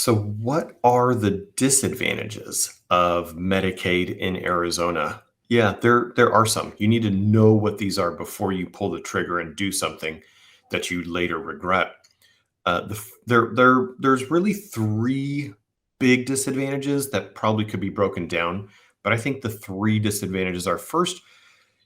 So, what are the disadvantages of Medicaid in Arizona? Yeah, there are some. You need to know what these are before you pull the trigger and do something that you later regret. There's really three big disadvantages that probably could be broken down, but I think the three disadvantages are: first,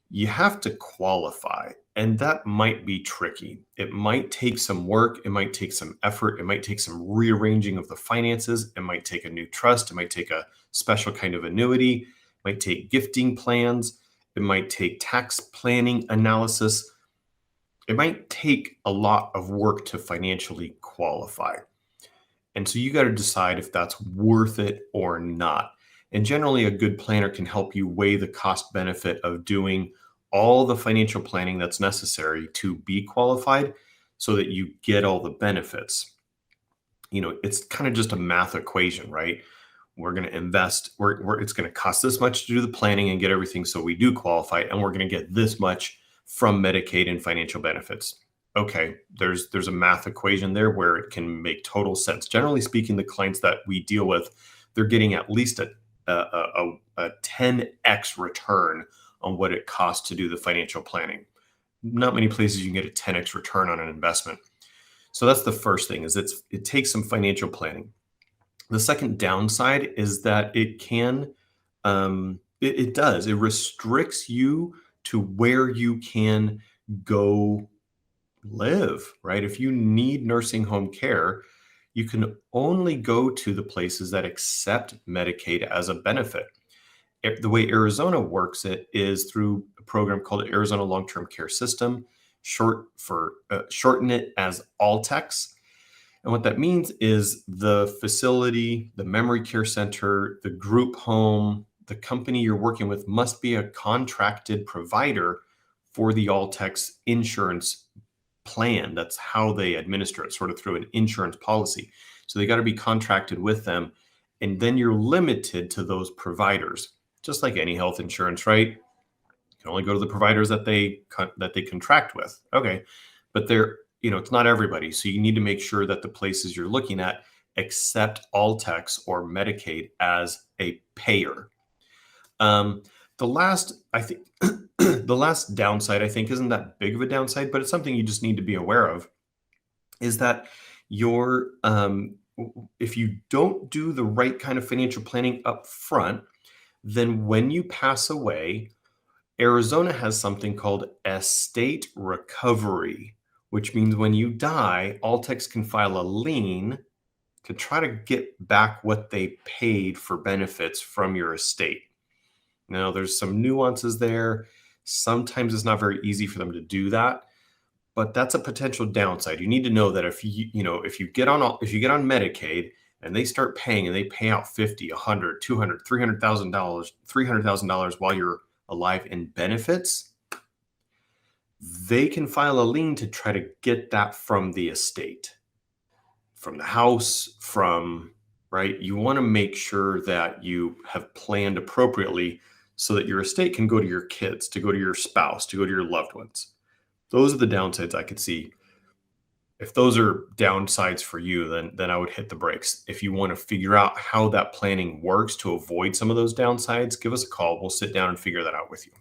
you have to qualify, and that might be tricky. It might take some work, it might take some effort, it might take some rearranging of the finances, it might take a new trust, it might take a special kind of annuity, it might take gifting plans, it might take tax planning analysis. It might take a lot of work to financially qualify. And so you got to decide if that's worth it or not. And generally, a good planner can help you weigh the cost benefit of doing all the financial planning that's necessary to be qualified so that you get all the benefits. It's kind of just a math equation, right? We're going to invest, it's going to cost this much to do the planning and get everything so we do qualify, and we're going to get this much from Medicaid and financial benefits. Okay, there's a math equation there where it can make total sense. Generally speaking, the clients that we deal with, they're getting at least a 10x return on what it costs to do the financial planning. Not many places you can get a 10x return on an investment. So that's the first thing, is it takes some financial planning. The second downside is that it restricts you to where you can go live, right? If you need nursing home care, you can only go to the places that accept Medicaid as a benefit. The way Arizona works it is through a program called Arizona Long-Term Care System, shorten it as ALTEX. And what that means is the facility, the memory care center, the group home, the company you're working with must be a contracted provider for the ALTEX insurance plan. That's how they administer it, sort of through an insurance policy. So they got to be contracted with them. And then you're limited to those providers, just like any health insurance, right? You can only go to the providers that they contract with. Okay. But it's not everybody. So you need to make sure that the places you're looking at accept ALTEX or Medicaid as a payer. The last, I think, the last downside, I think, isn't that big of a downside, but it's something you just need to be aware of, is that if you don't do the right kind of financial planning up front, then when you pass away, Arizona has something called estate recovery, which means when you die, Altex can file a lien to try to get back what they paid for benefits from your estate. Now, there's some nuances there. Sometimes it's not very easy for them to do that, but that's a potential downside. You need to know that if you get on Medicaid and they start paying and they pay out $50, $100, $200, $300,000 while you're alive in benefits, they can file a lien to try to get that from the estate, from the house, right? You want to make sure that you have planned appropriately so that your estate can go to your kids, to go to your spouse, to go to your loved ones. Those are the downsides I could see. If those are downsides for you, then I would hit the brakes. If you want to figure out how that planning works to avoid some of those downsides, give us a call. We'll sit down and figure that out with you.